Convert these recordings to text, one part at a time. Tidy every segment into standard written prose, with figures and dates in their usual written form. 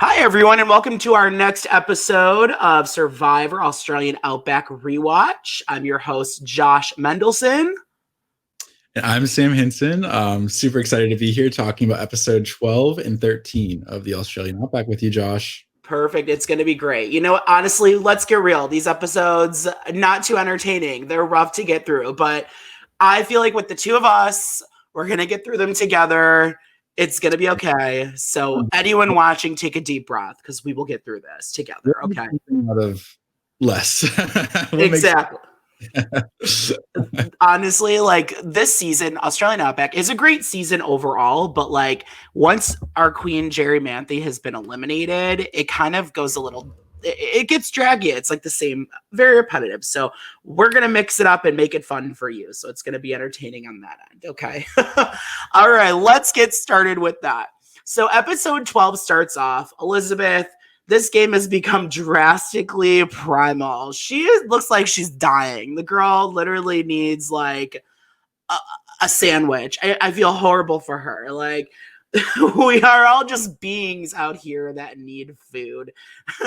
Hi, everyone, and welcome to our next episode of Survivor Australian Outback Rewatch. I'm your host, Josh Mendelson. And I'm Sam Henson. Super excited to be here talking about episode 12 and 13 of the Australian Outback with you, Josh. Perfect. It's going to be great. You know, honestly, let's get real. These episodes, not too entertaining. They're rough to get through, but I feel like with the two of us, we're going to get through them together. It's going to be okay. So anyone watching, take a deep breath because we will get through this together. Okay. Out of less. Exactly. Honestly, like this season, Australian Outback is a great season overall, but like once our queen Jerry Manthe has been eliminated, it kind of goes a little, it gets draggy. It's like the same, very repetitive. So we're gonna mix it up and make it fun for you. So it's gonna be entertaining on that end. Okay. All right, let's get started with that. So episode 12 starts off. Elizabeth, this game has become drastically primal. Looks like she's dying. The girl literally needs like a sandwich. I feel horrible for her. Like, we are all just beings out here that need food.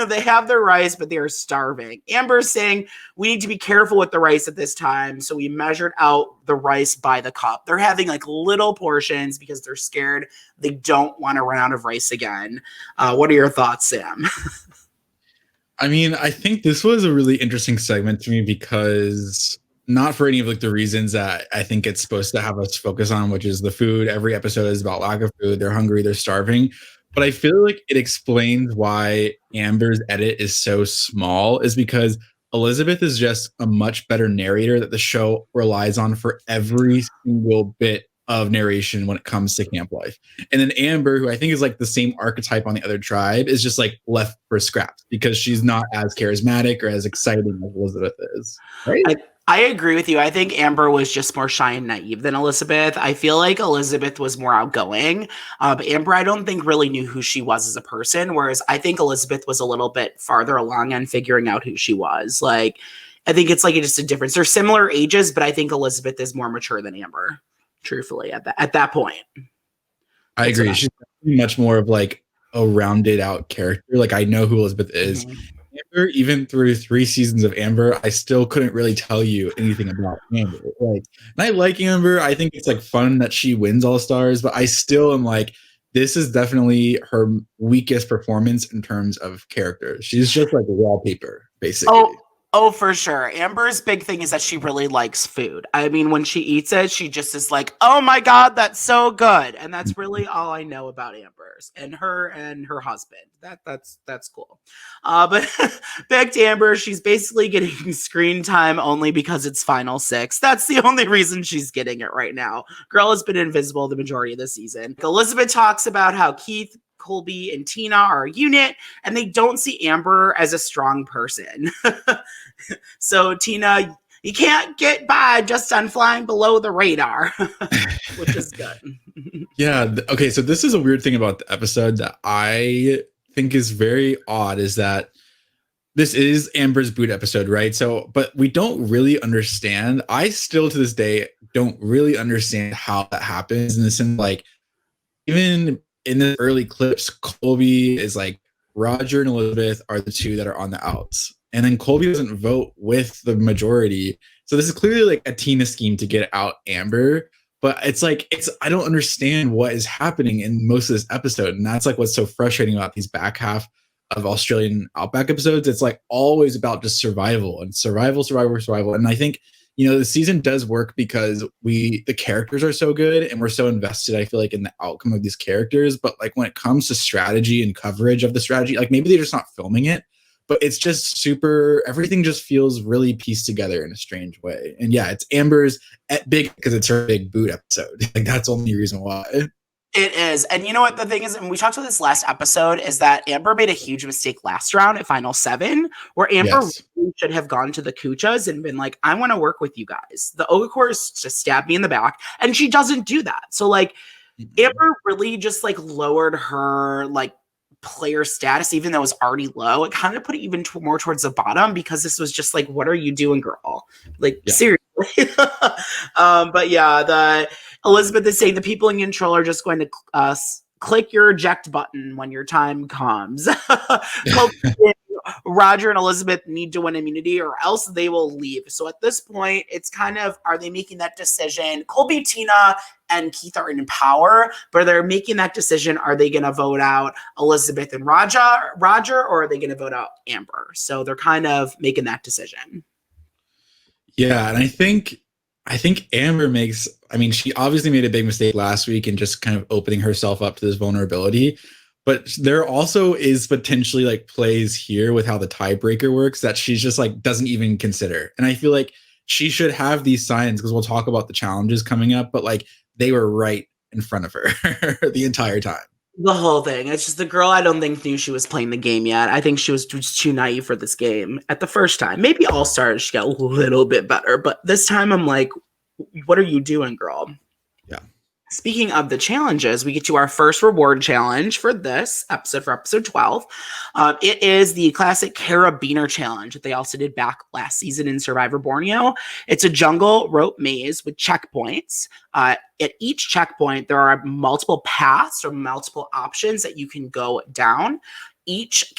They have their rice, but they are starving. Amber's saying we need to be careful with the rice at this time. So we measured out the rice by the cup. They're having like little portions because they're scared. They don't want to run out of rice again. What are your thoughts, Sam? I mean, I think this was a really interesting segment to me because not for any of like the reasons that I think it's supposed to have us focus on, which is the food. Every episode is about lack of food. They're hungry, they're starving. But I feel like it explains why Amber's edit is so small is because Elizabeth is just a much better narrator that the show relies on for every single bit of narration when it comes to camp life. And then Amber, who I think is like the same archetype on the other tribe, is just like left for scraps because she's not as charismatic or as exciting as Elizabeth is. Right? I agree with you. I think Amber was just more shy and naive than Elizabeth. I feel like Elizabeth was more outgoing. But Amber, I don't think really knew who she was as a person, whereas I think Elizabeth was a little bit farther along on figuring out who she was. Like, I think it's like just a difference. They're similar ages, but I think Elizabeth is more mature than Amber, truthfully, at that point. I agree. She's much more of like a rounded out character. Like, I know who Elizabeth is. Mm-hmm. Amber, even through 3 seasons of Amber, I still couldn't really tell you anything about Amber. Like, and I like Amber. I think it's like fun that she wins All Stars, but I still am like, this is definitely her weakest performance in terms of character. She's just like wallpaper, basically. Oh, for sure. Amber's big thing is that she really likes food. I mean, when she eats it, she just is like, oh my God, that's so good. And that's really all I know about Amber's and her husband. That's cool. But back to Amber, she's basically getting screen time only because it's Final 6. That's the only reason she's getting it right now. Girl has been invisible the majority of the season. Elizabeth talks about how Keith, Colby, and Tina are a unit, and they don't see Amber as a strong person. So, Tina, you can't get by just on flying below the radar, which is good. Yeah. Okay. So this is a weird thing about the episode that I think is very odd is that this is Amber's boot episode, right? So, but we don't really understand. I still to this day don't really understand how that happens in the sense like even in the early clips, Colby is like Roger and Elizabeth are the two that are on the outs. And then Colby doesn't vote with the majority. So this is clearly like a Tina scheme to get out Amber. But it's like, I don't understand what is happening in most of this episode. And that's like what's so frustrating about these back half of Australian Outback episodes. It's like always about just survival and survival. And I think, you know, the season does work because the characters are so good and we're so invested, I feel like, in the outcome of these characters. But like when it comes to strategy and coverage of the strategy, like maybe they're just not filming it, but it's just everything just feels really pieced together in a strange way. And yeah, it's Amber's big because it's her big boot episode. Like that's the only reason why. It is. And you know what the thing is, and we talked about this last episode, is that Amber made a huge mistake last round at Final 7, where Amber really should have gone to the Kuchas and been like, I want to work with you guys. The Okakors just stabbed me in the back, and she doesn't do that. So like Amber really just like lowered her like player status, even though it was already low. It kind of put it even more towards the bottom because this was just like, what are you doing, girl? Like seriously. But yeah, Elizabeth is saying the people in control are just going to click your eject button when your time comes. Colby, Roger and Elizabeth need to win immunity or else they will leave. So at this point, it's kind of, are they making that decision? Colby, Tina, and Keith are in power, but they're making that decision. Are they going to vote out Elizabeth and Roger, or are they going to vote out Amber? So they're kind of making that decision. Yeah, and I think Amber makes, I mean, she obviously made a big mistake last week in just kind of opening herself up to this vulnerability. But there also is potentially like plays here with how the tiebreaker works that she's just like doesn't even consider. And I feel like she should have these signs because we'll talk about the challenges coming up, but like they were right in front of her the entire time. The whole thing. It's just the girl I don't think knew she was playing the game yet. I think she was just too naive for this game at the first time. Maybe All Stars she got a little bit better, but this time I'm like, what are you doing, girl? Yeah. Speaking of the challenges, we get to our first reward challenge for this episode, for episode 12. It is the classic Carabiner challenge that they also did back last season in Survivor Borneo. It's a jungle rope maze with checkpoints. At each checkpoint, there are multiple paths or multiple options that you can go down. Each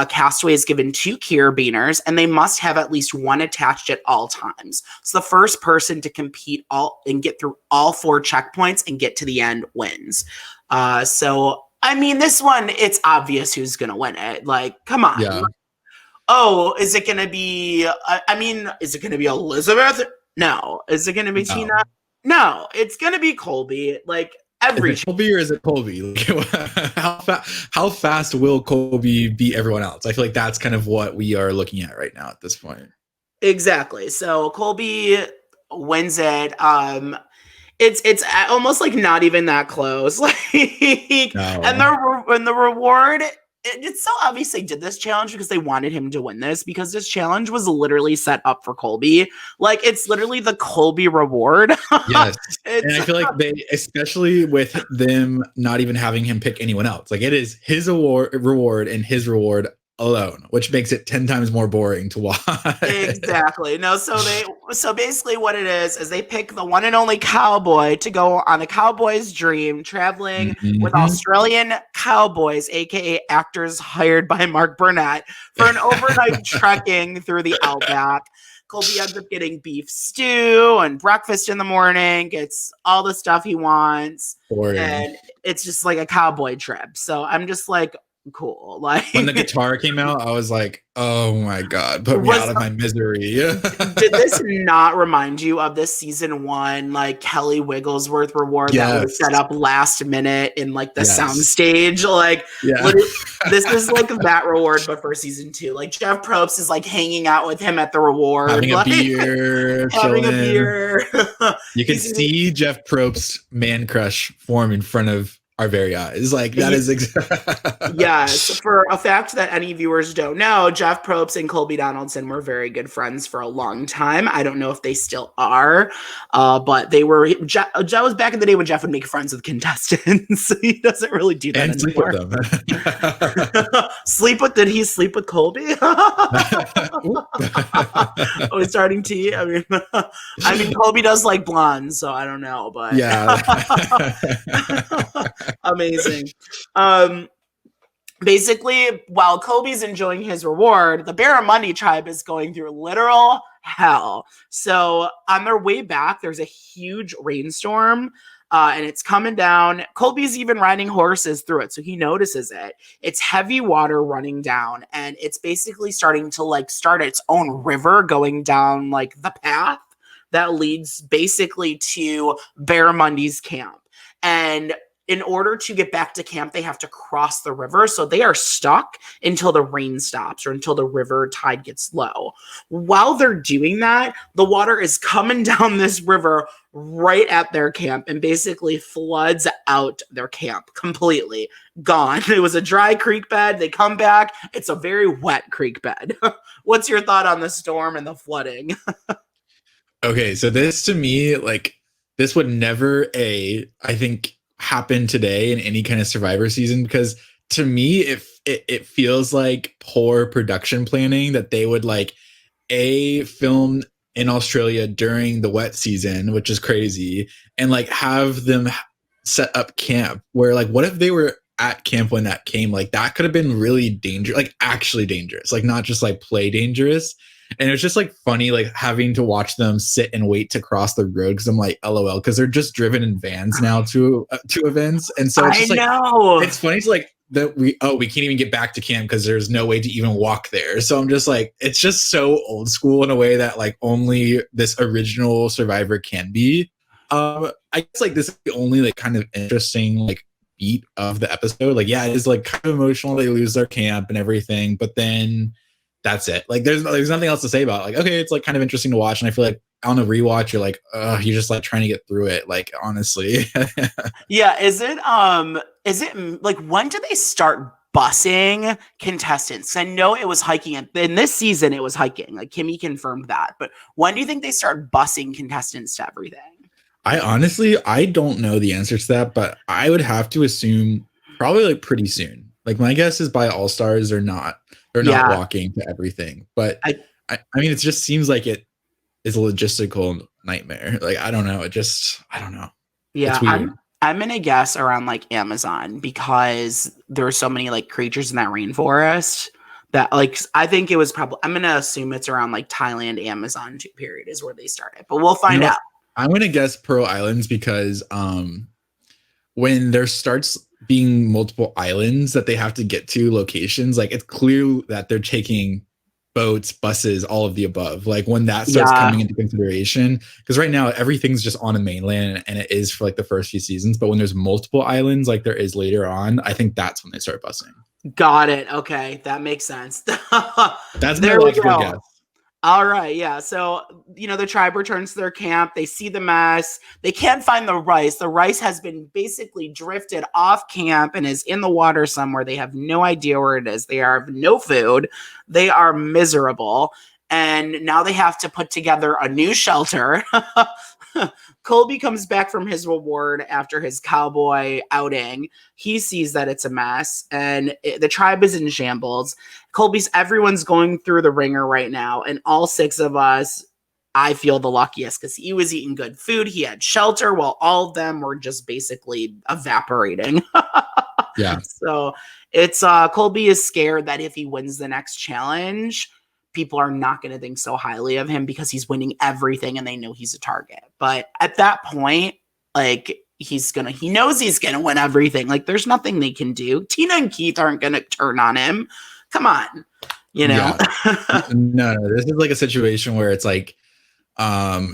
castaway is given 2 carabiners, and they must have at least one attached at all times. So the first person to compete and get through all 4 checkpoints and get to the end wins. So I mean, this one, it's obvious who's going to win it. Like, come on. Yeah. Oh, is it going to be? Is it going to be Elizabeth? No. Is it going to be Tina? No. It's going to be Colby. Like. Is it Colby or is it Colby? How fast will Colby beat everyone else? I feel like that's kind of what we are looking at right now at this point. Exactly. So Colby wins it. It's almost like not even that close. Like, no. and the reward. It's so obvious they did this challenge because they wanted him to win this, because this challenge was literally set up for Colby. Like, it's literally the Colby reward. Yes. And I feel like they, especially with them not even having him pick anyone else, like it is his reward and his reward alone, which makes it 10 times more boring to watch. Exactly. No, so basically what it is they pick the one and only cowboy to go on a cowboy's dream, traveling with Australian cowboys, aka actors hired by Mark Burnett, for an overnight trekking through the Outback. Colby ends up getting beef stew and breakfast in the morning, gets all the stuff he wants. Boring. And it's just like a cowboy trip. So I'm just like, cool. Like, when the guitar came out, I was like, oh my god, put me out of my misery. Did this not remind you of this season 1 like Kelly Wigglesworth reward that was set up last minute in like the soundstage? Like, this is like that reward, but for season 2. Like, Jeff Probst is like hanging out with him at the reward, having like, a beer, having a beer. You can see Jeff Probst's man crush form in front of our very eyes. Like, that is yes. For a fact that any viewers don't know, Jeff Probst and Colby Donaldson were very good friends for a long time. I don't know if they still are, but they were. Jeff was back in the day when Jeff would make friends with contestants. He doesn't really do that and anymore. Sleep with them. Did he sleep with Colby? Oh, he's starting tea. I mean, Colby does like blondes, so I don't know, but yeah. Amazing. Basically, while Colby's enjoying his reward, the Barramundi tribe is going through literal hell. So on their way back, there's a huge rainstorm, and it's coming down. Colby's even riding horses through it, so he notices it. It's heavy water running down, and it's basically starting to like start its own river going down like the path that leads basically to Barramundi's camp. And in order to get back to camp, they have to cross the river. So they are stuck until the rain stops or until the river tide gets low. While they're doing that, the water is coming down this river right at their camp and basically floods out their camp completely. Gone. It was a dry creek bed. They come back. It's a very wet creek bed. What's your thought on the storm and the flooding? Okay, so this to me, like, this would never, I think, happen today in any kind of Survivor season, because to me it feels like poor production planning that they would like film in Australia during the wet season, which is crazy, and like have them set up camp where like what if they were at camp when that came? Like that could have been really dangerous, like actually dangerous, like not just like play dangerous. And it's just like funny, like having to watch them sit and wait to cross the road because I'm like, LOL, because they're just driven in vans now to events, and so it's just like it's funny to like that we can't even get back to camp because there's no way to even walk there. So I'm just like, it's just so old school in a way that like only this original Survivor can be. I guess like this is the only like kind of interesting like beat of the episode. Like, yeah, it is like kind of emotional. They lose their camp and everything, but then that's it. Like there's nothing else to say about it. Like, okay, it's like kind of interesting to watch. And I feel like on a rewatch, you're like, you're just like trying to get through it. Like, honestly. Yeah. Is it like, when do they start busing contestants? I know it was hiking in this season. It was hiking. Like Kimmy confirmed that, but when do you think they start busing contestants to everything? I don't know the answer to that, but I would have to assume probably like pretty soon. Like my guess is by All Stars or not. They're not walking to everything, but I mean, it just seems like it is a logistical nightmare. Like, I don't know. I don't know. Yeah. I'm going to guess around like Amazon because there are so many like creatures in that rainforest that like, I think it was probably, I'm going to assume it's around like Thailand, Amazon period is where they started, but we'll find out. I'm going to guess Pearl Islands because when there starts being multiple islands that they have to get to locations, like it's clear that they're taking boats, buses, all of the above. Like when that starts coming into consideration, because right now everything's just on the mainland and it is for like the first few seasons. But when there's multiple islands, like there is later on, I think that's when they start busing. Got it. Okay. That makes sense. That's my logical guess. All right. Yeah. So, the tribe returns to their camp. They see the mess. They can't find the rice. The rice has been basically drifted off camp and is in the water somewhere. They have no idea where it is. They have no food. They are miserable. And now they have to put together a new shelter. Colby comes back from his reward after his cowboy outing. He sees that it's a mess and the tribe is in shambles. Everyone's going through the ringer right now. And all 6 of us, I feel the luckiest because he was eating good food. He had shelter while all of them were just basically evaporating. Yeah. So it's Colby is scared that if he wins the next challenge, people are not going to think so highly of him because he's winning everything and they know he's a target. But at that point, like he knows he's going to win everything. Like there's nothing they can do. Tina and Keith aren't going to turn on him. Come on, Yeah. No, this is like a situation where it's like Kim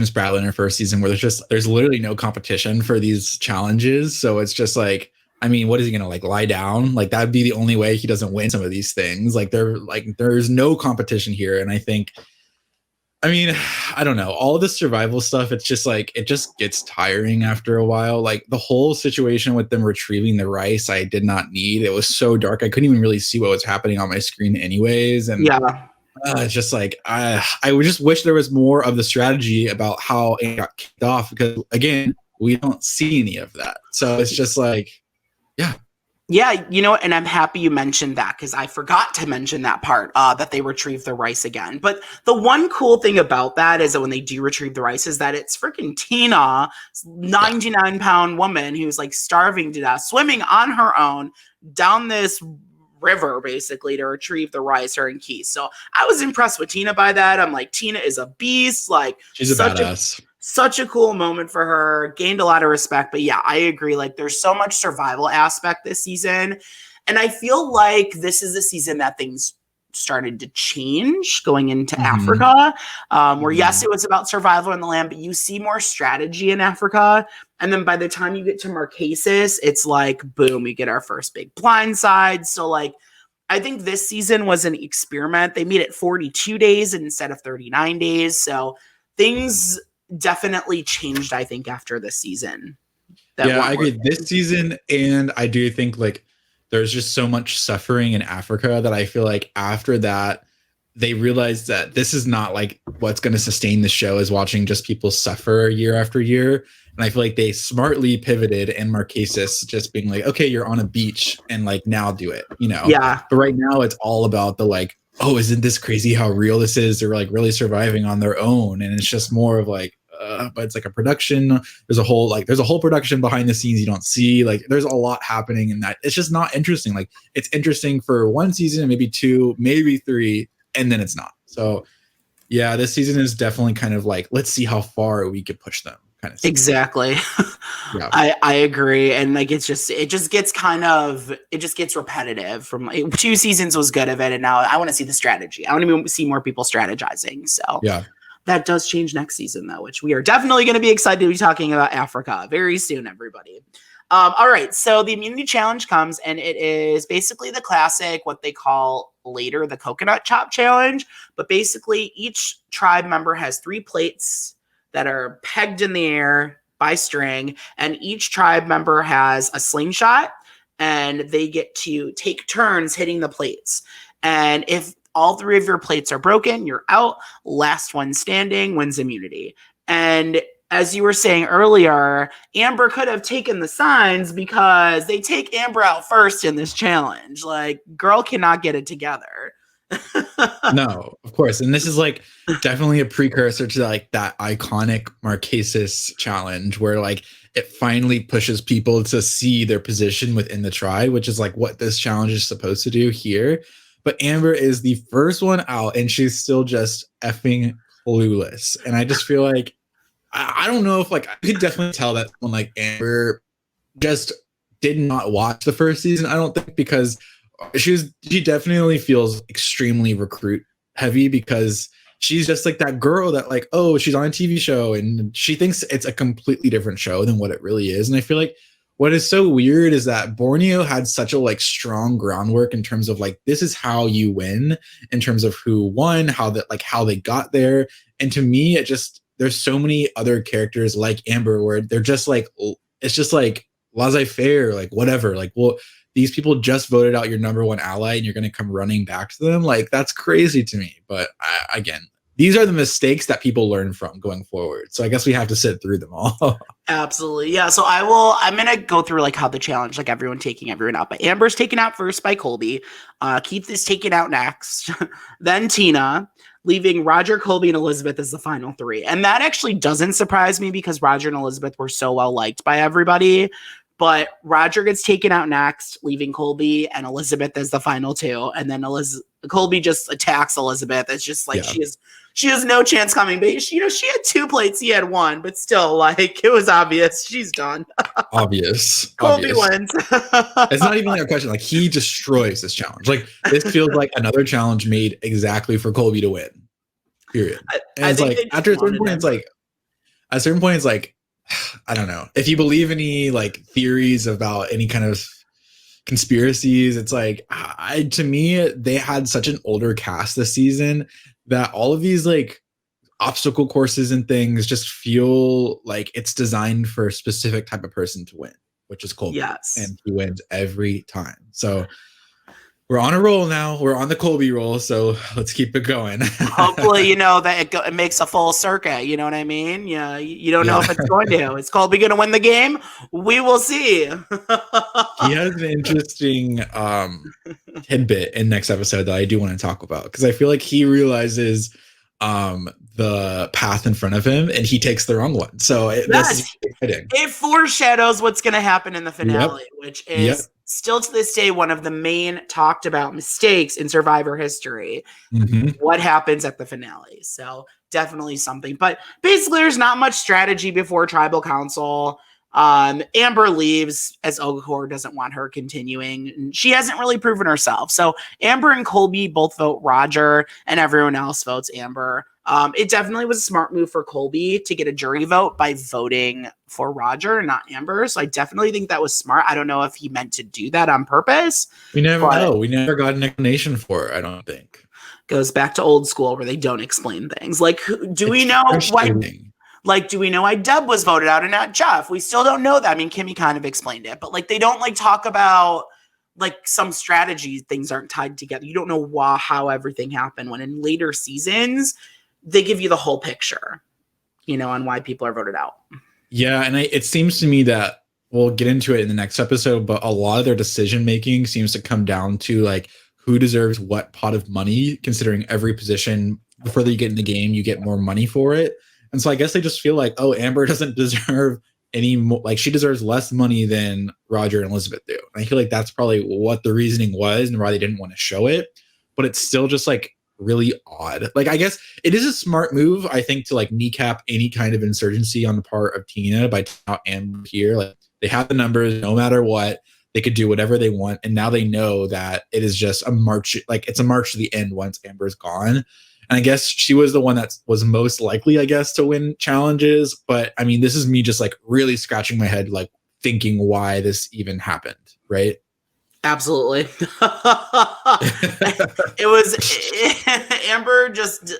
Spratly in her first season where there's literally no competition for these challenges. So it's just like, I mean, what is he gonna like lie down? Like that'd be the only way he doesn't win some of these things. Like there's no competition here. And I think, I mean, I don't know, all of the survival stuff, it's just like it just gets tiring after a while. Like the whole situation with them retrieving the rice, I did not need. It was so dark. I couldn't even really see what was happening on my screen anyways. And it's just like I would just wish there was more of the strategy about how it got kicked off because again, we don't see any of that. So it's just like, Yeah, and I'm happy you mentioned that because I forgot to mention that part, that they retrieve the rice again. But the one cool thing about that is that when they do retrieve the rice is that it's freaking Tina, 99-pound woman who's like starving to death, swimming on her own down this river basically to retrieve the rice, her and Keith. So I was impressed with Tina by that. I'm like, Tina is a beast. Like she's a badass. Such a cool moment for her, gained a lot of respect. But yeah, I agree. Like there's so much survival aspect this season. And I feel like this is a season that things started to change going into Africa, where yes, it was about survival in the land, but you see more strategy in Africa. And then by the time you get to Marquesas, it's like, boom, we get our first big blindside. So like, I think this season was an experiment. They made it 42 days instead of 39 days. So things definitely changed, I think, after this season. I agree. This season, and I do think like there's just so much suffering in Africa that I feel like after that, they realized that this is not like what's going to sustain the show is watching just people suffer year after year. And I feel like they smartly pivoted and Marquesas just being like, okay, you're on a beach and like now do it, Yeah. But right now it's all about the like, oh, isn't this crazy how real this is? They're like really surviving on their own. And it's just more of like, but it's like a production. There's a whole production behind the scenes you don't see. Like there's a lot happening in that. It's just not interesting. Like it's interesting for one season, maybe two, maybe three, and then it's not. So yeah, this season is definitely kind of like, let's see how far we could push them kind of season. Exactly. Yeah. I agree. And like, it just gets repetitive from like, 2 seasons was good of it. And now I want to see the strategy. I want to see more people strategizing. So yeah, that does change next season though, which we are definitely going to be excited to be talking about Africa very soon, everybody. All right. So the immunity challenge comes and it is basically the classic, what they call later the coconut chop challenge. But basically each tribe member has 3 plates that are pegged in the air by string, and each tribe member has a slingshot, and they get to take turns hitting the plates. And if all 3 of your plates are broken, you're out. Last one standing wins immunity. And as you were saying earlier, Amber could have taken the signs because they take Amber out first in this challenge. Like, girl cannot get it together. No, of course. And this is like definitely a precursor to like that iconic Marquesas challenge where like it finally pushes people to see their position within the tribe, which is like what this challenge is supposed to do here. But Amber is the first one out and she's still just effing clueless. And I just feel like, I don't know if like, I could definitely tell that when like Amber just did not watch the first season, I don't think, because she definitely feels extremely recruit heavy because she's just like that girl that like, oh, she's on a TV show and she thinks it's a completely different show than what it really is. And I feel like what is so weird is that Borneo had such a like strong groundwork in terms of like, this is how you win, in terms of who won, how they got there. And to me, there's so many other characters like Amber where they're just like, it's just like laissez-faire, like whatever, like, well, these people just voted out your number 1 ally and you're going to come running back to them. Like, that's crazy to me. But again, these are the mistakes that people learn from going forward. So I guess we have to sit through them all. Absolutely. Yeah. So I'm going to go through like how the challenge, like everyone taking everyone out. But Amber's taken out first by Colby. Keith is taken out next. Then Tina, leaving Roger, Colby, and Elizabeth as the final 3. And that actually doesn't surprise me because Roger and Elizabeth were so well liked by everybody. But Roger gets taken out next, leaving Colby and Elizabeth as the final 2. And then Colby just attacks Elizabeth. It's just like she has no chance coming. But she had 2 plates, he had 1, but still, like, it was obvious she's done. Obvious. Colby wins. It's not even like a question. Like, he destroys this challenge. Like, this feels like another challenge made exactly for Colby to win. Period. And it's like after a certain point, it's like, I don't know. If you believe any like theories about any kind of conspiracies, it's like, to me, they had such an older cast this season that all of these like obstacle courses and things just feel like it's designed for a specific type of person to win, which is Colby. Yes. And he wins every time. So we're on a roll now. We're on the Colby roll, so let's keep it going. Hopefully, that it makes a full circuit. You know what I mean? Yeah, you don't know if it's going to. Is Colby going to win the game? We will see. He has an interesting tidbit in next episode that I do want to talk about because I feel like he realizes the path in front of him and he takes the wrong one. So this is exciting. It foreshadows what's going to happen in the finale, which is still to this day one of the main talked about mistakes in Survivor history. Mm-hmm. What happens at the finale. So definitely something. But basically there's not much strategy before Tribal Council. Amber leaves as Ogakor doesn't want her continuing. She hasn't really proven herself. So Amber and Colby both vote Roger and everyone else votes Amber. It definitely was a smart move for Colby to get a jury vote by voting for Roger, not Amber. So I definitely think that was smart. I don't know if he meant to do that on purpose. We never know. We never got an explanation for it, I don't think. Goes back to old school where they don't explain things. Like, do we know why Deb was voted out and not Jeff? We still don't know that. I mean, Kimmy kind of explained it, but like they don't like talk about like some strategy. Things aren't tied together. You don't know how everything happened. When in later seasons, they give you the whole picture, on why people are voted out. Yeah, and it seems to me that we'll get into it in the next episode, but a lot of their decision making seems to come down to like who deserves what pot of money, considering every position. The further you get in the game, you get more money for it. And so I guess they just feel like, oh, Amber doesn't deserve any more, like she deserves less money than Roger and Elizabeth do. And I feel like that's probably what the reasoning was and why they didn't want to show it. But it's still just like really odd. Like, I guess it is a smart move, I think, to like kneecap any kind of insurgency on the part of Tina by out Amber here. Like, they have the numbers, no matter what, they could do whatever they want. And now they know that it is just a march, like it's a march to the end once Amber's gone. And I guess she was the one that was most likely, I guess, to win challenges. But I mean, this is me just like really scratching my head, like thinking why this even happened, right? Absolutely. It was Amber just,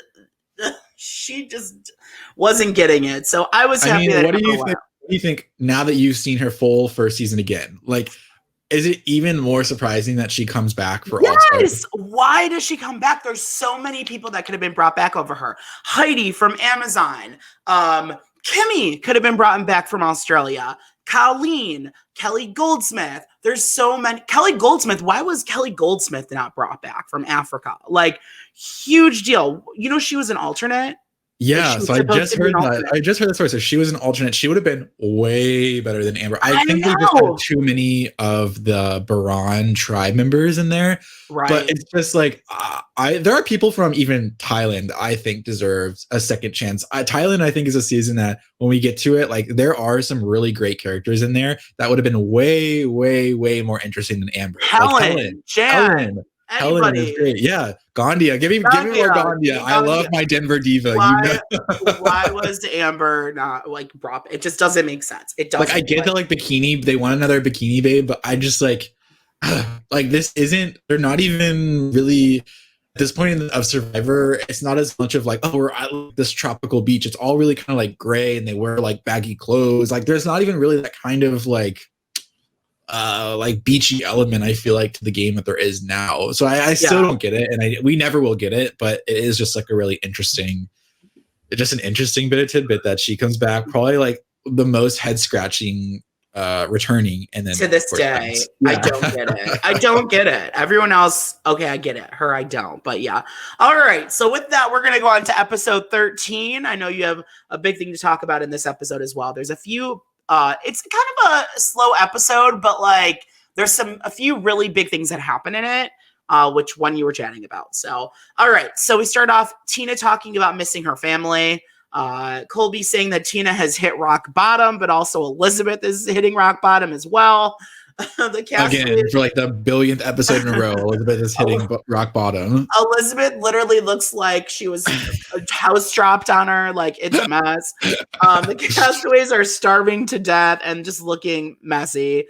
she just wasn't getting it. So I was happy. I mean, what do you think? What do you think now that you've seen her full first season again? Like, is it even more surprising that she comes back for all? Yes. Why does she come back? There's so many people that could have been brought back over her. Heidi from Amazon. Kimmy could have been brought back from Australia. Colleen, Kelly Goldsmith. There's so many. Kelly Goldsmith. Why was Kelly Goldsmith not brought back from Africa? Like, huge deal. You know, she was an alternate. Yeah, so I just heard that. I just heard that story. So she was an alternate. She would have been way better than Amber. I think they just had too many of the Baran tribe members in there. Right. But it's just like there are people from even Thailand I think deserves a second chance. Thailand, I think, is a season that when we get to it, like there are some really great characters in there that would have been way, way, way more interesting than Amber. Helen, Jan. Helen is great. Yeah. Gandia. Give me more Gandia. I love my Denver diva. Why was Amber not like brought? It just doesn't make sense. It doesn't. Like, I get that like bikini, they want another bikini babe, but I just like this isn't, they're not even really at this point of Survivor. It's not as much of like, oh, we're at this tropical beach. It's all really kind of like gray and they wear like baggy clothes. Like there's not even really that kind of like beachy element, I feel like, to the game that there is now. So I still don't get it, and we never will get it, but it is just like a really interesting, just an interesting bit of tidbit that she comes back, probably like the most head scratching returning, and then to this day, I don't get it. I don't get it. Everyone else, okay, I get it. Her, I don't. But yeah. All right. So with that, we're gonna go on to episode 13. I know you have a big thing to talk about in this episode as well. There's a few. It's kind of a slow episode, but like there's a few really big things that happen in it, which one you were chatting about. So, all right. So we start off Tina talking about missing her family. Colby saying that Tina has hit rock bottom, but also Elizabeth is hitting rock bottom as well. The cast again for like the billionth episode in a row, Elizabeth is hitting rock bottom. Elizabeth literally looks like she was house dropped on her. Like it's a mess. The castaways are starving to death and just looking messy.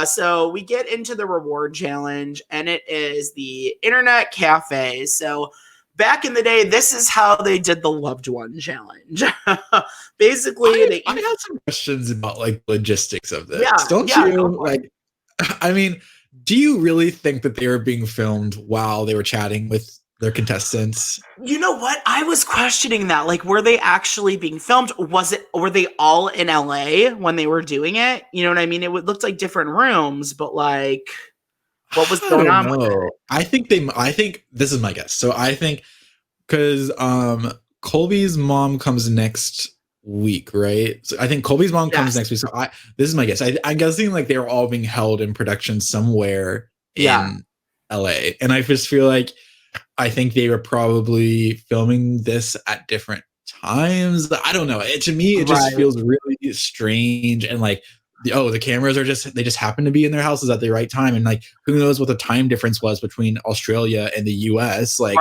So we get into the reward challenge, and it is the internet cafe. So back in the day, this is how they did the loved one challenge. Basically, I had some questions about like logistics of this. Yeah, don't you? Like, I mean, do you really think that they were being filmed while they were chatting with their contestants? You know what? I was questioning that. Like, were they actually being filmed? Were they all in LA when they were doing it? You know what I mean? It looked like different rooms, but like, what was going on with it? I think this is my guess. So I think because Colby's mom comes next week, right? So I think Colby's mom comes next week. So this is my guess. I'm guessing like they were all being held in production somewhere in LA. And I just feel like I think they were probably filming this at different times. I don't know. To me, it just feels really strange, and like the cameras are they just happen to be in their houses at the right time, and like who knows what the time difference was between Australia and the US. Like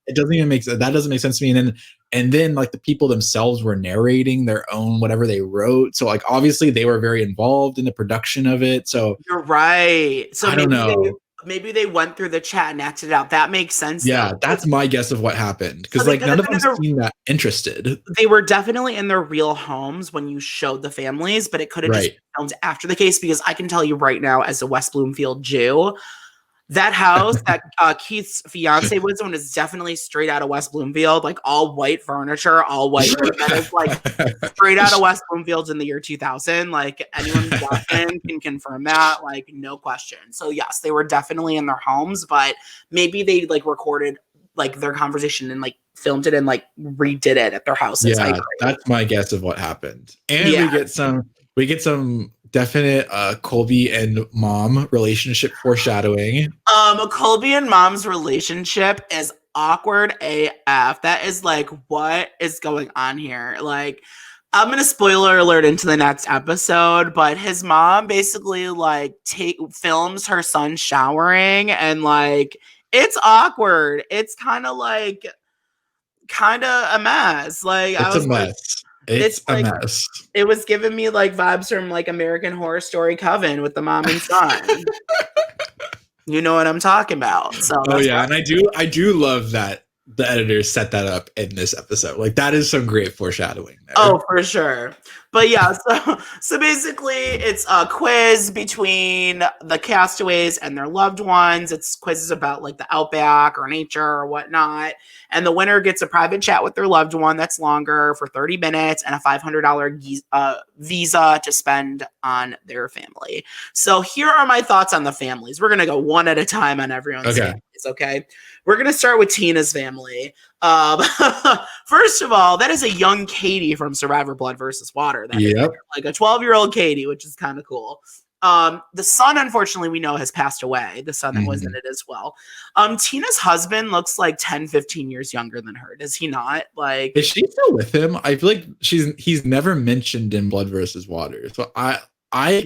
it doesn't even make sense. That doesn't make sense to me. And then like the people themselves were narrating their own whatever they wrote, so like obviously they were very involved in the production of it. So you're right. So I don't know. Maybe they went through the chat and acted it out. That makes sense. Yeah, that's my guess of what happened. Because like none of them seemed that interested. They were definitely in their real homes when you showed the families, but it could have just been filmed after the case, because I can tell you right now, as a West Bloomfield Jew, that house that Keith's fiance was in is definitely straight out of West Bloomfield, like all white furniture, all white. That is like straight out of West Bloomfield in the year 2000. Like anyone watching can confirm that, like no question. So yes, they were definitely in their homes, but maybe they like recorded like their conversation in like filmed it and like redid it at their houses. Yeah, that's my guess of what happened. And Yeah. we get some definite Colby and mom relationship foreshadowing. Colby and mom's relationship is awkward AF. That is like, what is going on here? Like, I'm gonna spoiler alert into the next episode, but his mom basically like films her son showering, and like it's awkward. It's kind of a mess. Like It's a mess. It's a mess. It was giving me like vibes from like American Horror Story Coven with the mom and son. You know what I'm talking about. So and I do love that the editors set that up in this episode. Like that is some great foreshadowing there. Oh, for sure. But yeah, so basically it's a quiz between the castaways and their loved ones. It's quizzes about like the outback or nature or whatnot. And the winner gets a private chat with their loved one that's longer for 30 minutes and a $500 visa to spend on their family. So here are my thoughts on the families. We're going to go one at a time on everyone's families, okay? We're going to start with Tina's family. First of all, that is a young Katie from Survivor Blood versus Water. Like a 12-year-old Katie, which is kind of cool. The son, unfortunately, we know has passed away. The son that was in it as well. Tina's husband looks like 10, 15 years younger than her. Does he not? Like, is she still with him? I feel like he's never mentioned in Blood versus Water. So I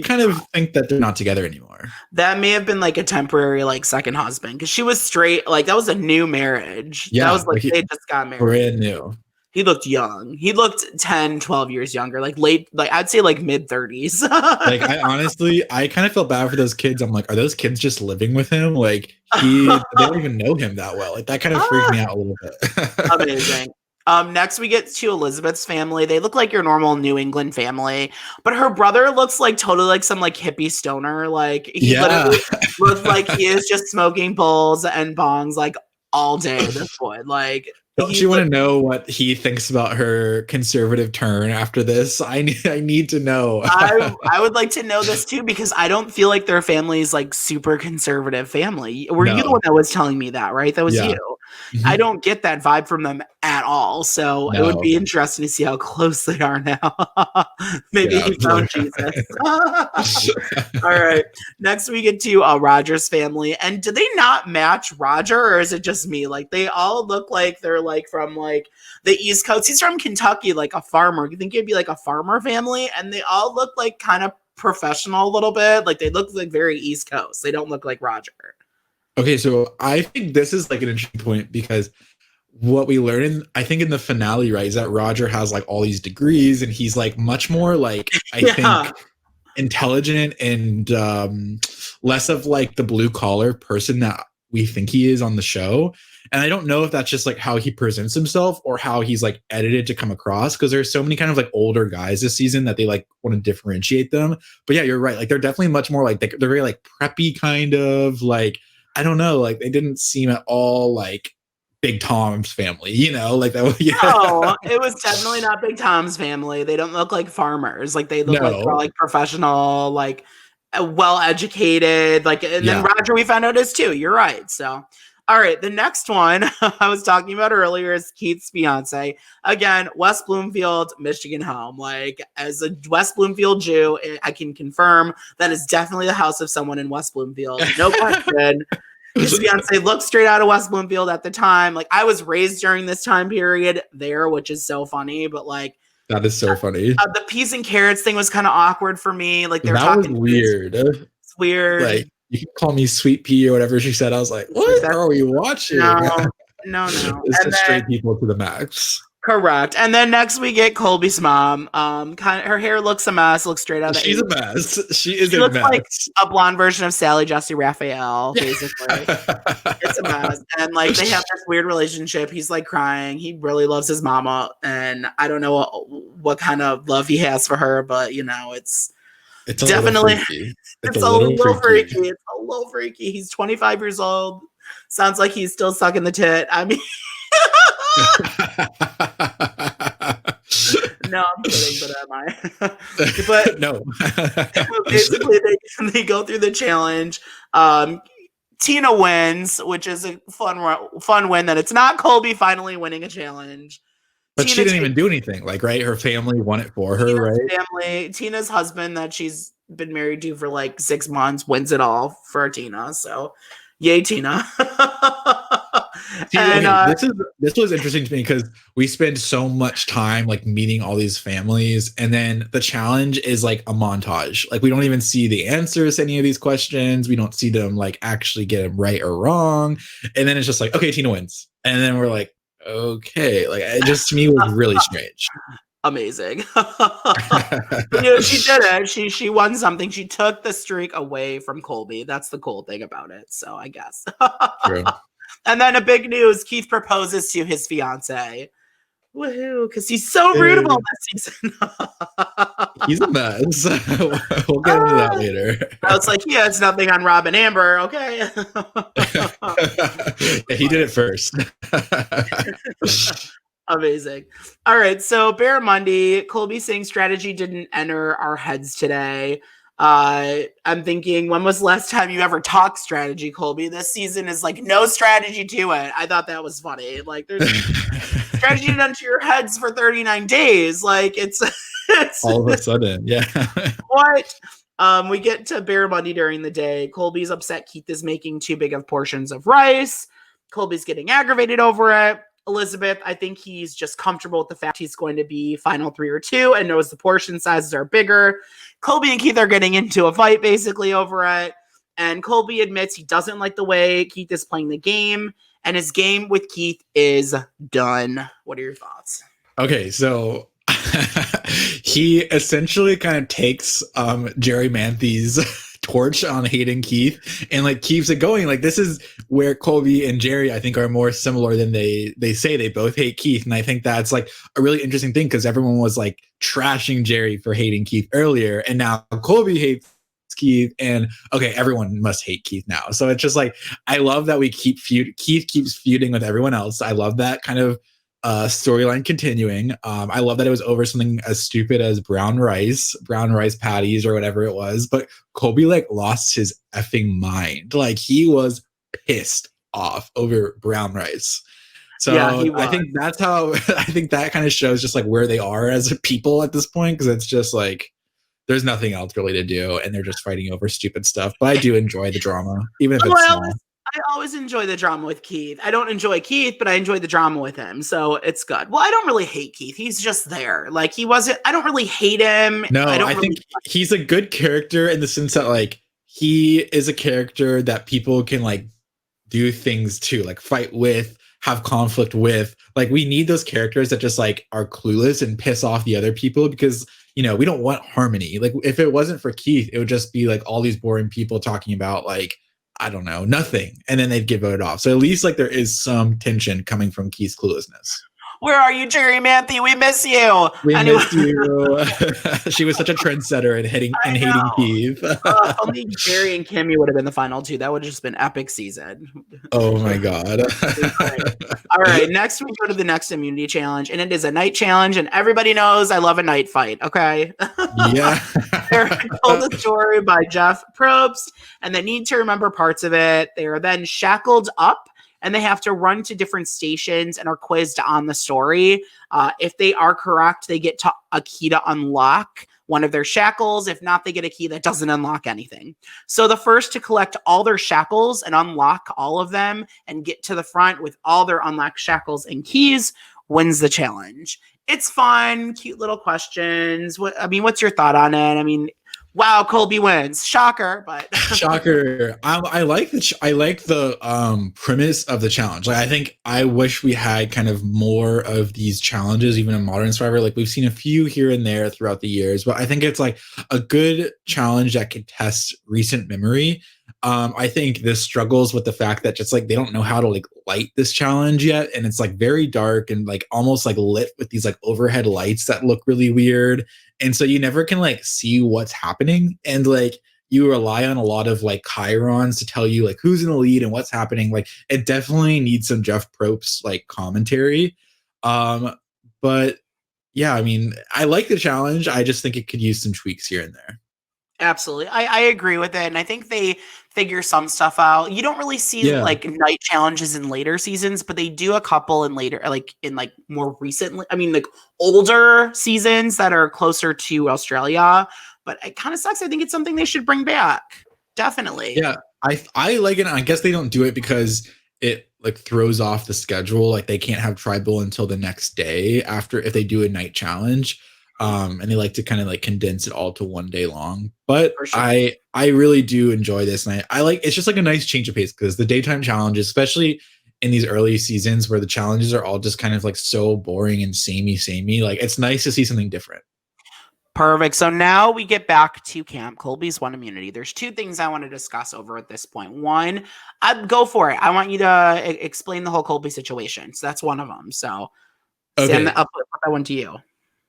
kind of think that they're not together anymore. That may have been like a temporary like second husband, because she was straight. Like that was a new marriage. Yeah, that was like they just got married. Brand new. He looked young. He looked 10, 12 years younger, like late, like I'd say like mid 30s. Like I kind of felt bad for those kids. I'm like, are those kids just living with him? Like they don't even know him that well. Like that kind of freaked me out a little bit. Amazing. Next we get to Elizabeth's family. They look like your normal New England family, but her brother looks like totally like some like hippie stoner. Like he literally looks like he is just smoking bowls and bongs like all day. This boy, like. Don't you want to know what he thinks about her conservative turn after this? I need to know. I would like to know this too, because I don't feel like their family is like super conservative family. Were you the one that was telling me that, right? That was you. Mm-hmm. I don't get that vibe from them at all. So it would be interesting to see how close they are now. Maybe he found Jesus. All right. Next we get to Roger's family. And do they not match Roger, or is it just me? Like they all look like they're like from like the East Coast. He's from Kentucky, like a farmer. You think it'd be like a farmer family? And they all look like kind of professional a little bit. Like they look like very East Coast. They don't look like Roger. Okay, so I think this is like an interesting point, because what we learn I think in the finale, right, is that Roger has like all these degrees and he's like much more like I think intelligent and less of like the blue collar person that we think he is on the show. And I don't know if that's just like how he presents himself or how he's like edited to come across, because there's so many kind of like older guys this season that they like want to differentiate them. But yeah, you're right. Like they're definitely much more like they're very like preppy kind of like, I don't know, like they didn't seem at all like Big Tom's family, you know, like that. Yeah. No, it was definitely not Big Tom's family. They don't look like farmers. Like they look like professional, like well educated. Like, and then Roger, we found out is too. You're right. So, all right, the next one I was talking about earlier is Keith's fiance. Again, West Bloomfield, Michigan home. Like, as a West Bloomfield Jew, I can confirm that is definitely the house of someone in West Bloomfield. No question. His fiance looked straight out of West Bloomfield at the time. Like, I was raised during this time period there, which is so funny. But like, that is so funny. The peas and carrots thing was kind of awkward for me. Like, they're that talking was weird. It's weird. Like, you can call me Sweet Pea or whatever she said. I was like, what are we watching? No. It's just straight people to the max. Correct. And then next we get Colby's mom. Kind of, her hair looks a mess. Looks straight out of. She's a mess. She looks mess. Like a blonde version of Sally Jesse Raphael, basically. It's a mess. And like they have this weird relationship. He's like crying. He really loves his mama, and I don't know what kind of love he has for her, but you know, it's definitely it's a little freaky. It's a little freaky. He's 25 years old. Sounds like he's still sucking the tit. I mean. No, I'm kidding, but am I? But no. Basically, they go through the challenge. Tina wins, which is a fun win that it's not Colby finally winning a challenge. But she didn't even do anything. Like, right? Her family won it for her, right? Tina's husband that she's been married to for like 6 months wins it all for Tina. So, yay, Tina. See, okay, this was interesting to me because we spend so much time like meeting all these families, and then the challenge is like a montage. Like we don't even see the answers to any of these questions. We don't see them like actually get them right or wrong, and then it's just like, okay, Tina wins, and then we're like, okay, like it just to me was really strange. Amazing. You know, she did it. She won something. She took the streak away from Colby. That's the cool thing about it. So I guess. True. And then a big news: Keith proposes to his fiance. Woohoo! Because he's so rootable this season. He's a mess. We'll get into that later. I was like, he has nothing on Rob and Amber. Okay. Yeah, he did it first. Amazing. All right. So Barramundi, Colby saying strategy didn't enter our heads today. I'm thinking, when was the last time you ever talked strategy, Colby? This season is like no strategy to it. I thought that was funny. Like there's strategy into your heads for 39 days. Like it's all of a sudden. Yeah. What? We get to Barramundi during the day. Colby's upset Keith is making too big of portions of rice. Colby's getting aggravated over it. Elizabeth, I think he's just comfortable with the fact he's going to be final 3 or 2 and knows the portion sizes are bigger. Colby and Keith are getting into a fight basically over it. And Colby admits he doesn't like the way Keith is playing the game. And his game with Keith is done. What are your thoughts? Okay, so he essentially kind of takes Jerry Manthi's torch on hating Keith and like keeps it going. Like this is where Colby and Jerry I think are more similar than they say. They both hate Keith, and I think that's like a really interesting thing because everyone was like trashing Jerry for hating Keith earlier, and now Colby hates Keith, and okay, everyone must hate Keith now. So it's just like I love that we Keith keeps feuding with everyone else. I love that kind of storyline continuing. I love that it was over something as stupid as brown rice patties or whatever it was, but Colby like lost his effing mind. Like he was pissed off over brown rice. So yeah, I think that's how I think that kind of shows just like where they are as people at this point, because it's just like there's nothing else really to do and they're just fighting over stupid stuff. But I do enjoy the drama, even if it's small. I always enjoy the drama with Keith. I don't enjoy Keith, but I enjoy the drama with him. So it's good. Well, I don't really hate Keith. He's just there. Like I don't really hate him. No, I think he's a good character in the sense that like he is a character that people can like do things to, like fight with, have conflict with. Like we need those characters that just like are clueless and piss off the other people, because you know, we don't want harmony. Like if it wasn't for Keith, it would just be like all these boring people talking about like, I don't know, nothing. And then they'd get voted off. So at least like there is some tension coming from Keith's cluelessness. Where are you, Jerry Manthe? We miss you. Miss you. She was such a trendsetter in hating Keith. Only Jerry and Kimmy would have been the final 2. That would have just been epic season. Oh my God. All right. Next, we go to the next immunity challenge, and it is a night challenge. And everybody knows I love a night fight. Okay. Yeah. They're told a story by Jeff Probst, and they need to remember parts of it. They are then shackled up, and they have to run to different stations and are quizzed on the story. If they are correct, they get a key to unlock one of their shackles. If not, they get a key that doesn't unlock anything. So the first to collect all their shackles and unlock all of them and get to the front with all their unlocked shackles and keys wins the challenge. It's fun, cute little questions. What's your thought on it? I mean, wow, Colby wins. Shocker, but shocker. I like the premise of the challenge. Like I wish we had kind of more of these challenges, even in modern Survivor. Like we've seen a few here and there throughout the years, but I think it's like a good challenge that could test recent memory. I think this struggles with the fact that just like they don't know how to like light this challenge yet, and it's like very dark and like almost like lit with these like overhead lights that look really weird, and so you never can like see what's happening, and like you rely on a lot of like chyrons to tell you like who's in the lead and what's happening. Like it definitely needs some Jeff Probst like commentary, but yeah, I mean I like the challenge. I just think it could use some tweaks here and there. Absolutely. I agree with it. And I think they figure some stuff out. You don't really see Yeah. like night challenges in later seasons, but they do a couple in later, like in like more recently, I mean, like older seasons that are closer to Australia. But it kind of sucks. I think it's something they should bring back. Definitely. Yeah, I like it. I guess they don't do it because it like throws off the schedule. Like they can't have tribal until the next day after if they do a night challenge. And they like to kind of like condense it all to one day long. But For sure. I really do enjoy this, and I like it's just like a nice change of pace because the daytime challenges, especially in these early seasons where the challenges are all just kind of like so boring and samey, like it's nice to see something different. Perfect. So now we get back to camp. Colby's won immunity. There's two things I want to discuss over at this point. One, I'd go for it. I want you to explain the whole Colby situation. So that's one of them. So Sam, Okay. I'll put that one to you.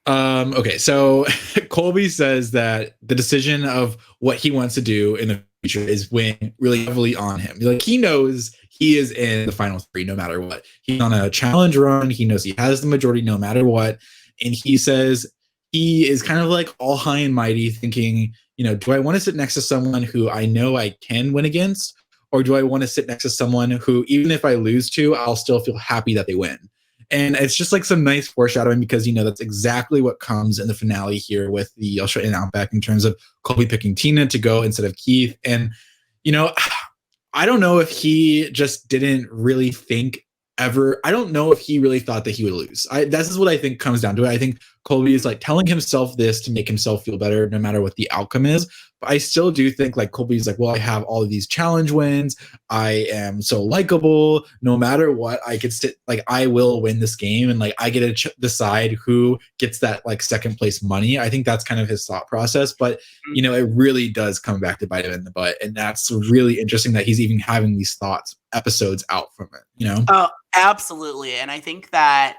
Okay, so Colby says that the decision of what he wants to do in the future is weighing really heavily on him. Like he knows he is in the final three no matter what. He's on a challenge run. He knows he has the majority no matter what. And he says he is kind of like all high and mighty, thinking, do I want to sit next to someone who I know I can win against? Or do I want to sit next to someone who, even if I lose to, I'll still feel happy that they win? And it's just like some nice foreshadowing because, that's exactly what comes in the finale here with the Australian Outback in terms of Colby picking Tina to go instead of Keith. And, you know, I don't know if he just didn't really think ever. I don't know if he really thought that he would lose. This is what I think comes down to it. I think Colby is like telling himself this to make himself feel better no matter what the outcome is. But I still do think like Colby's like, well, I have all of these challenge wins. I am so likable. No matter what, I could sit like I will win this game, and like I get to decide who gets that like second place money. I think that's kind of his thought process. But it really does come back to bite him in the butt, and that's really interesting that he's even having these thoughts episodes out from it. Oh, absolutely. And I think that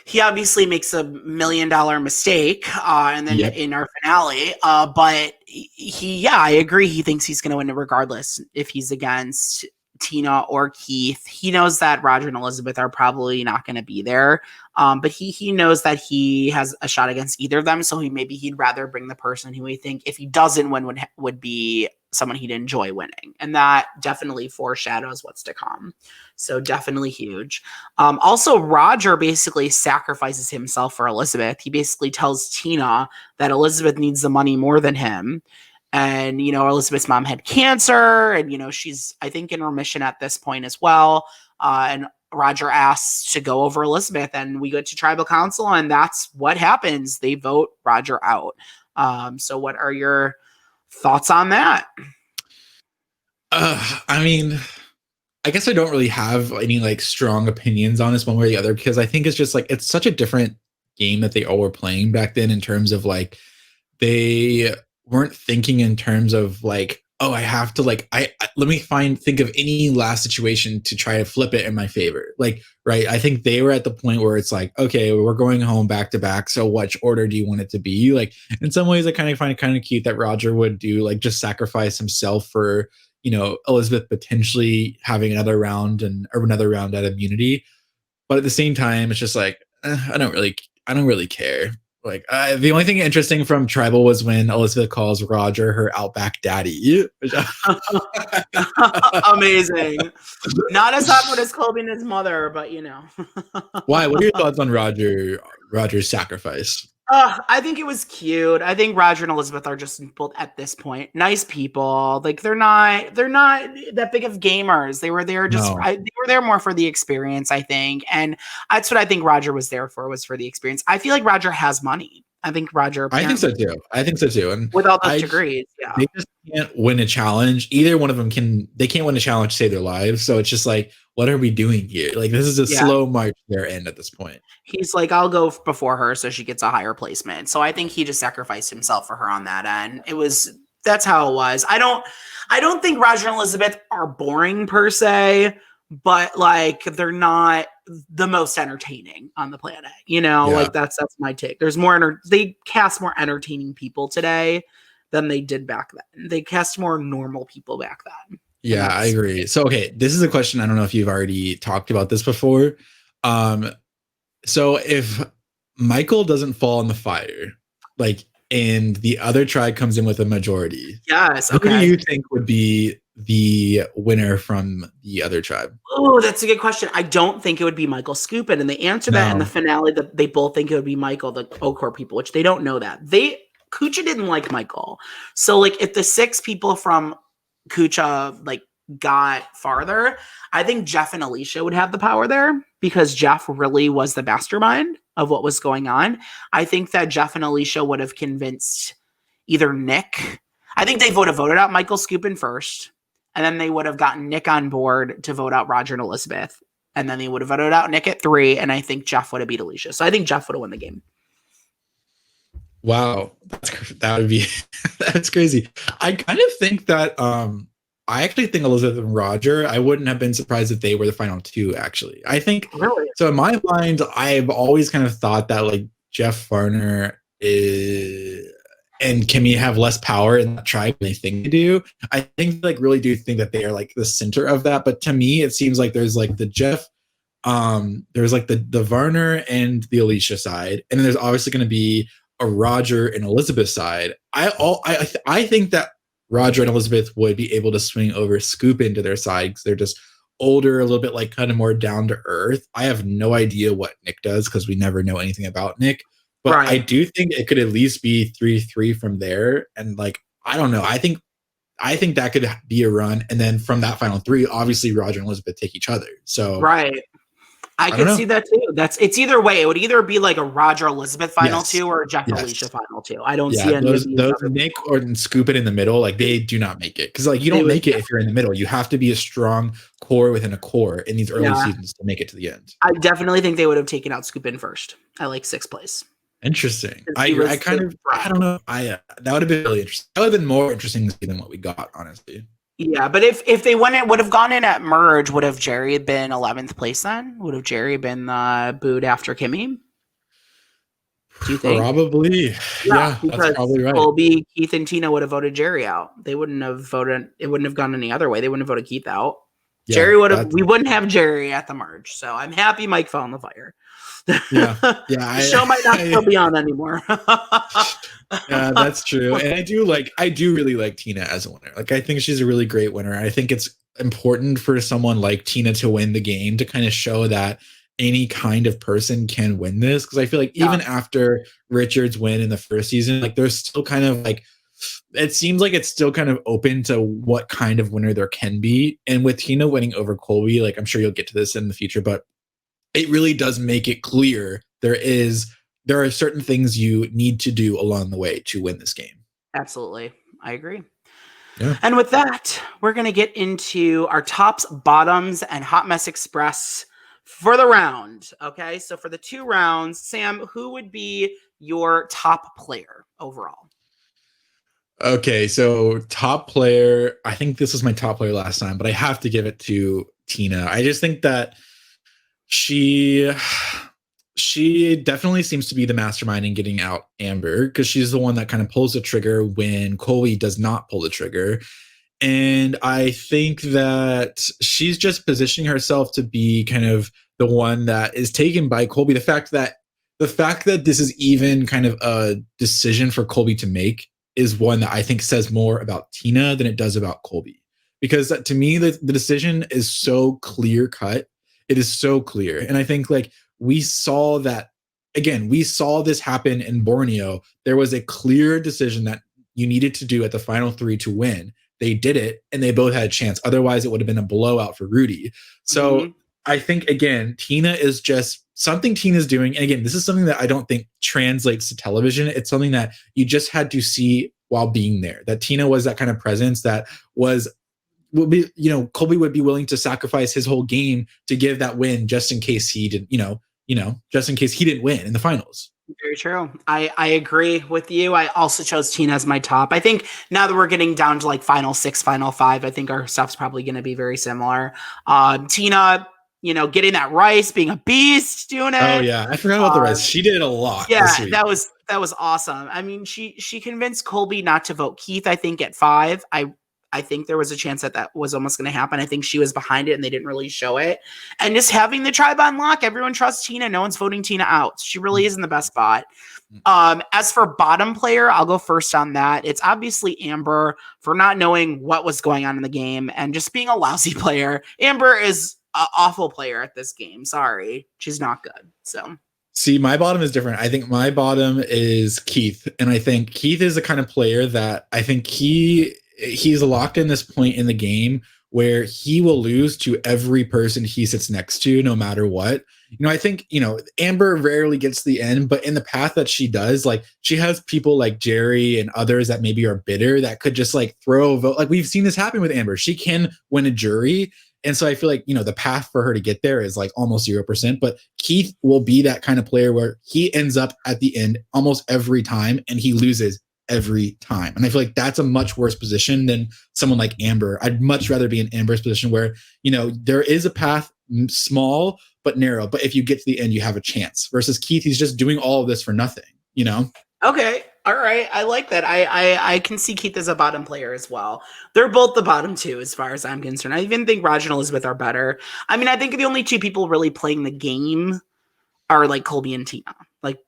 he obviously makes $1 million mistake, and then Yep. in our finale. But I agree. He thinks he's going to win regardless if he's against Tina or Keith. He knows that Roger and Elizabeth are probably not going to be there. But he knows that he has a shot against either of them. So he'd rather bring the person who he think if he doesn't win would be someone he'd enjoy winning. And that definitely foreshadows what's to come. So definitely huge. Also, Roger basically sacrifices himself for Elizabeth. He basically tells Tina that Elizabeth needs the money more than him. And, Elizabeth's mom had cancer and, she's, I think, in remission at this point as well. And Roger asks to go over Elizabeth, and we go to tribal council, and that's what happens. They vote Roger out. So what are your thoughts on that? I mean, I guess I don't really have any like strong opinions on this one way or the other because I think it's just like it's such a different game that they all were playing back then in terms of like they weren't thinking in terms of like, oh, I have to like let me think of any last situation to try to flip it in my favor. Like, right. I think they were at the point where it's like, okay, we're going home back to back. So which order do you want it to be? Like in some ways I kind of find it kind of cute that Roger would do like just sacrifice himself for, Elizabeth potentially having another round at immunity. But at the same time, it's just like, I don't really care. Like the only thing interesting from Tribal was when Elizabeth calls Roger her Outback daddy. Amazing. Not as awkward as Colby and his mother, but Why? What are your thoughts on Roger's sacrifice? I think it was cute. I think Roger and Elizabeth are just both at this point nice people. Like they're not that big of gamers. They were there they were there more for the experience, I think. And that's what I think Roger was there for, was for the experience. I feel like Roger has money. I think so too. And with all those degrees, yeah. They just can't win a challenge. Either one of them they can't win a challenge to save their lives. So it's just like, what are we doing here? Like this is a slow march to their end at this point. He's like, I'll go before her so she gets a higher placement. So I think he just sacrificed himself for her on that end. That's how it was. I don't think Roger and Elizabeth are boring per se, but like they're not the most entertaining on the planet. Like that's my take. There's they cast more entertaining people today than they did back then. They cast more normal people back then. Yeah, I agree. So, okay, this is a question. I don't know if you've already talked about this before. So if Michael doesn't fall in the fire, like and the other tribe comes in with a majority. Yes. Who do Okay. you think would be the winner from the other tribe? Oh, that's a good question. I don't think it would be Michael Scoopin, and they answer that in the No. finale that they both think it would be Michael, the Okor people, which they don't know that. Kucha didn't like Michael. So like if the 6 people from Kucha like got farther, I think Jeff and Alicia would have the power there because Jeff really was the mastermind of what was going on. I think that Jeff and Alicia would have convinced either Nick. I think they would have voted out Michael Scoopin first, and then they would have gotten Nick on board to vote out Roger and Elizabeth. And then they would have voted out Nick at 3, and I think Jeff would have beat Alicia. So I think Jeff would have won the game. Wow, that would be that's crazy. I kind of think that I actually think Elizabeth and Roger, I wouldn't have been surprised if they were the final 2 actually. I think Really? so in my mind I've always kind of thought that like Jeff Varner is and Kimmy have less power in that tribe than they think they do. I think like really do think that they are like the center of that, but to me it seems like there's like the Jeff there's like the Varner and the Alicia side, and then there's obviously going to be a Roger and Elizabeth side. I think that Roger and Elizabeth would be able to swing over, scoop into their side because they're just older, a little bit like kind of more down to earth. I have no idea what Nick does because we never know anything about Nick, but Right. I do think it could at least be 3-3 from there. And like I don't know, I think that could be a run, and then from that final 3, obviously Roger and Elizabeth take each other. So Right. I could see that too. It's either way. It would either be like a Roger Elizabeth final 2 or a Jeff Alicia final 2. I don't see any those, of these. those Nick or Scoop it in the middle, like they do not make it because like you don't make it if you're in the middle. You have to be a strong core within a core in these early seasons to make it to the end. I definitely think they would have taken out Scoop in first. I like 6th place. Interesting. I don't know. That would have been really interesting. That would have been more interesting than what we got, honestly. Yeah, but if they would have gone in at merge, would have Jerry been 11th place then? Would have Jerry been booed after Kimmy? Do you think? Probably. Yeah, that's probably right. Colby, Keith, and Tina would have voted Jerry out. They wouldn't have voted. It wouldn't have gone any other way. They wouldn't have voted Keith out. Yeah, Jerry would have. We wouldn't have Jerry at the merge. So I'm happy Mike fell in the fire. Yeah. The show might not still be on anymore. Yeah, that's true. And I do really like Tina as a winner. Like I think she's a really great winner. I think it's important for someone like Tina to win the game to kind of show that any kind of person can win this. Because I feel like even after Richard's win in the first season, like there's still kind of like it seems like it's still kind of open to what kind of winner there can be. And with Tina winning over Colby, like I'm sure you'll get to this in the future, but it really does make it clear there are certain things you need to do along the way to win this game. Absolutely. I agree. Yeah. And with that, we're going to get into our tops, bottoms, and Hot Mess Express for the round. Okay. So for the 2 rounds, Sam, who would be your top player overall? Okay. So top player, I think this was my top player last time, but I have to give it to Tina. I just think that she definitely seems to be the mastermind in getting out Amber because she's the one that kind of pulls the trigger when Colby does not pull the trigger. And I think that she's just positioning herself to be kind of the one that is taken by Colby. The fact that this is even kind of a decision for Colby to make is one that I think says more about Tina than it does about Colby. Because to me, the decision is so clear cut. It is so clear. And I think like we saw that, again, we saw this happen in Borneo. There was a clear decision that you needed to do at the final 3 to win. They did it and they both had a chance. Otherwise, it would have been a blowout for Rudy. So I think, again, Tina is just something Tina's doing. And again, this is something that I don't think translates to television. It's something that you just had to see while being there. That Tina was that kind of presence that would be, Colby would be willing to sacrifice his whole game to give that win just in case he didn't, just in case he didn't win in the finals. Very true. I agree with you. I also chose Tina as my top. I think now that we're getting down to like final 6, final 5, I think our stuff's probably going to be very similar. Tina, getting that rice, being a beast, doing it. Oh yeah, I forgot about the rice. She did a lot. Yeah, that was awesome. I mean, she convinced Colby not to vote Keith, I think, at 5. I think there was a chance that that was almost going to happen. I think she was behind it and they didn't really show it. And just having the tribe on lock, everyone trusts Tina. No one's voting Tina out. She really is in the best spot. As for bottom player, I'll go first on that. It's obviously Amber for not knowing what was going on in the game and just being a lousy player. Amber is an awful player at this game. Sorry. She's not good. So. See, my bottom is different. I think my bottom is Keith. And I think Keith is the kind of player that I think he's locked in this point in the game where he will lose to every person he sits next to, no matter what. I think, Amber rarely gets to the end, but in the path that she does, like she has people like Jerry and others that maybe are bitter that could just like throw a vote. Like we've seen this happen with Amber. She can win a jury. And so I feel like, the path for her to get there is like almost 0%, but Keith will be that kind of player where he ends up at the end almost every time and he loses every time. And I feel like that's a much worse position than someone like Amber. I'd much rather be in Amber's position where, there is a path, small but narrow, but if you get to the end, you have a chance versus Keith. He's just doing all of this for nothing, Okay. All right. I like that. I can see Keith as a bottom player as well. They're both the bottom two as far as I'm concerned. I even think Raj and Elizabeth are better. I mean, I think the only two people really playing the game are like Colby and Tina. Like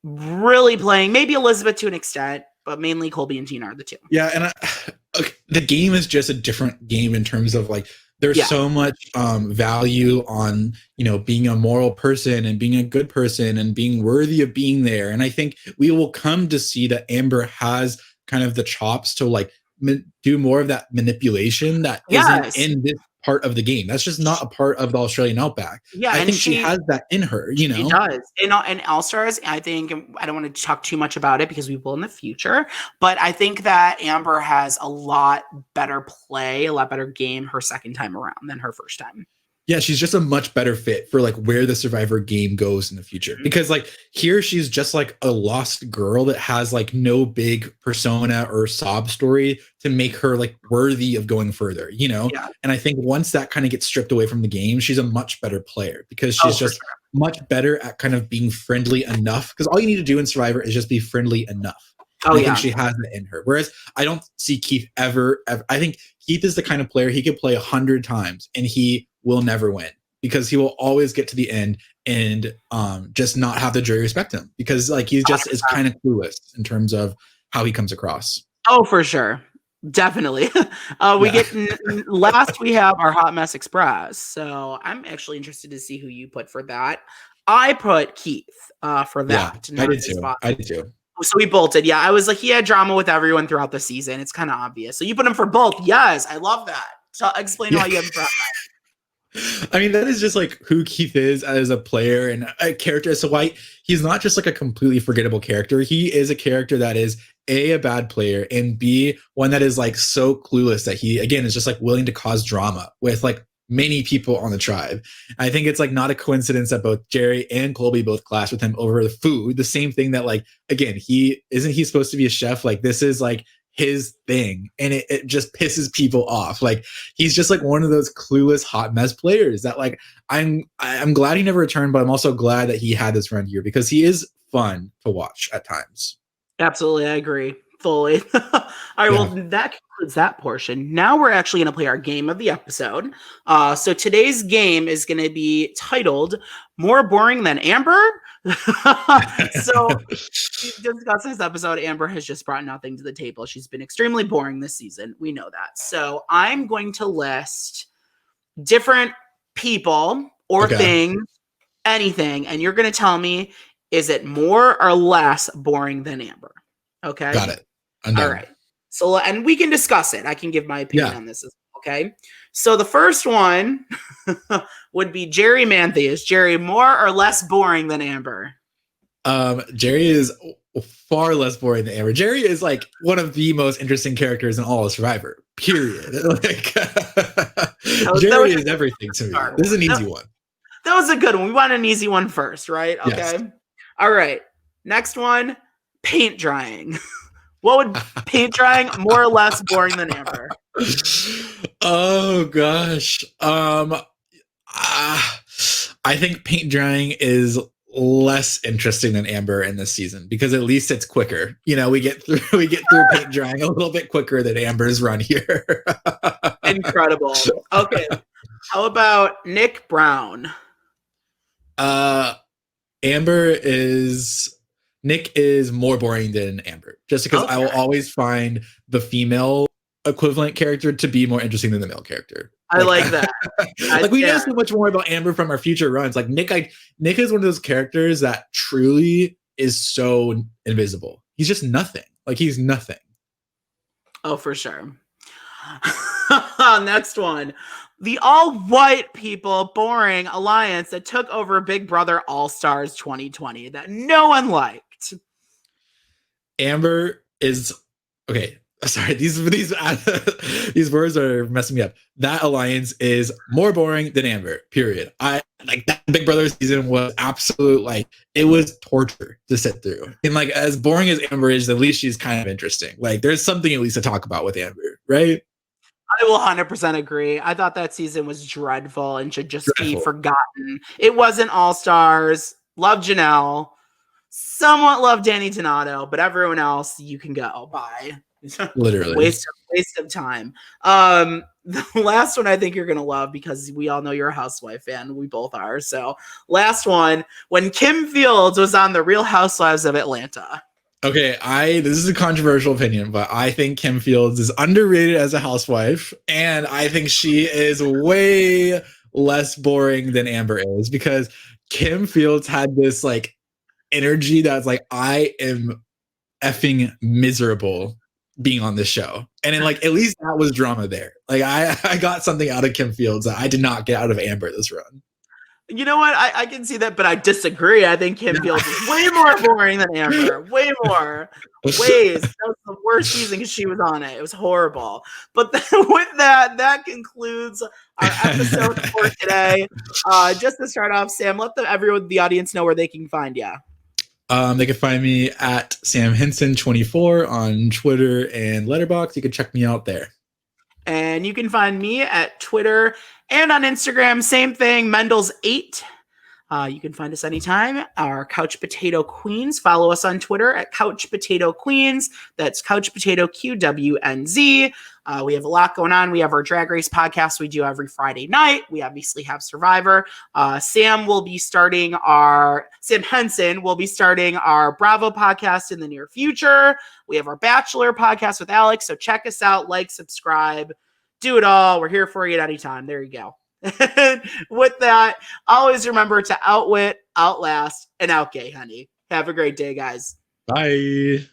really playing, maybe Elizabeth to an extent, but mainly Colby and Tina are the two. Yeah. And the game is just a different game in terms of like, there's so much value on, being a moral person and being a good person and being worthy of being there. And I think we will come to see that Amber has kind of the chops to like do more of that manipulation that isn't in this part of the game. That's just not a part of the Australian Outback. Yeah, I think she has that in her, She does. And All-Stars, I think, I don't want to talk too much about it because we will in the future, but I think that Amber has a lot better play, a lot better game her second time around than her first time. Yeah, she's just a much better fit for like where the Survivor game goes in the future. Because like here, she's just like a lost girl that has like no big persona or sob story to make her like worthy of going further, Yeah. And I think once that kind of gets stripped away from the game, she's a much better player because she's just much better at kind of being friendly enough. Because all you need to do in Survivor is just be friendly enough. I think she has it in her. Whereas I don't see Keith ever. I think Keith is the kind of player he could play 100 times and he will never win because he will always get to the end and just not have the jury respect him because like he just is kind of clueless in terms of how he comes across. Oh, for sure. Definitely. Last we have our Hot Mess Express. So I'm actually interested to see who you put for that. I put Keith for that. Yeah, I did too. So we bolted. Yeah, I was like, he had drama with everyone throughout the season. It's kind of obvious. So you put him for both. Yes, I love that. So explain why you have him for that. I mean, that is just like who Keith is as a player and a character. So why he's not just like a completely forgettable character. He is a character that is a bad player and B, one that is like so clueless that he, again, is just like willing to cause drama with like many people on the tribe. I think it's like not a coincidence that both Jerry and Colby both clashed with him over the food. The same thing that like, again, he supposed to be a chef. Like this is like his thing and it just pisses people off. Like he's just like one of those clueless hot mess players that like I'm glad he never returned, but I'm also glad that he had this run here because he is fun to watch at times. Absolutely, I agree fully. All right, well that concludes that portion. Now we're actually going to play our game of the episode. So today's game is going to be titled More Boring Than Amber. So to discuss this episode, Amber has just brought nothing to the table. She's been extremely boring this season. We know that. So I'm going to list different people or things, anything, and you're going to tell me, is it more or less boring than Amber? Okay. Got it. All right. So, and we can discuss it. I can give my opinion on this as well. Okay. So the first one would be Jerry Manthe. Is Jerry more or less boring than Amber? Jerry is far less boring than Amber. Jerry is like one of the most interesting characters in all of Survivor, period. Like, Jerry is everything to me. This is an easy one. That was a good one. We want an easy one first, right? Okay. Yes. All right. Next one, paint drying. What would paint drying more or less boring than Amber? Oh gosh. I think paint drying is less interesting than Amber in this season because at least it's quicker. You know, we get through paint drying a little bit quicker than Amber's run here. Incredible. Okay. How about Nick Brown? Nick is more boring than Amber, just because I will always find the female equivalent character to be more interesting than the male character. I like that. Like we know so much more about Amber from our future runs. Like Nick is one of those characters that truly is so invisible. He's just nothing. Like he's nothing. Oh, for sure. Next one. The all-white people boring alliance that took over Big Brother All-Stars 2020 that no one liked. Amber is okay. Sorry, these words are messing me up. That alliance is more boring than Amber. Period. I like that Big Brother season was absolute, like it was torture to sit through. And like as boring as Amber is, at least she's kind of interesting. Like there's something at least to talk about with Amber, right? I will 100% agree. I thought that season was dreadful and should just be forgotten. It wasn't All-Stars. Love Janelle. Somewhat love Danny Donato, but everyone else you can go. Bye. Literally. waste of time. The last one I think you're going to love because we all know you're a Housewife fan. We both are. So last one, when Kim Fields was on The Real Housewives of Atlanta. Okay, this is a controversial opinion, but I think Kim Fields is underrated as a housewife, and I think she is way less boring than Amber is because Kim Fields had this like energy that's like, I am effing miserable being on this show. And then like at least that was drama there. Like I got something out of Kim Fields that I did not get out of Amber this run. You know what? I can see that, but I disagree. I think Kim Fields is way more boring than Amber. Way more. Ways. That was the worst season because she was on it. It was horrible. But with that concludes our episode for today. Just to start off, Sam, let the audience know where they can find you. They can find me at Sam Henson 24 on Twitter and Letterboxd. You can check me out there. And you can find me at Twitter and on Instagram. Same thing, Mendels8. You can find us anytime. Our Couch Potato Queens. Follow us on Twitter at Couch Potato Queens. That's Couch Potato QWNZ. We have a lot going on. We have our Drag Race podcast we do every Friday night. We obviously have Survivor. Sam Henson will be starting our Bravo podcast in the near future. We have our Bachelor podcast with Alex. So check us out, like, subscribe, do it all. We're here for you at any time. There you go. With that, always remember to outwit, outlast, and outgay, honey. Have a great day, guys. Bye.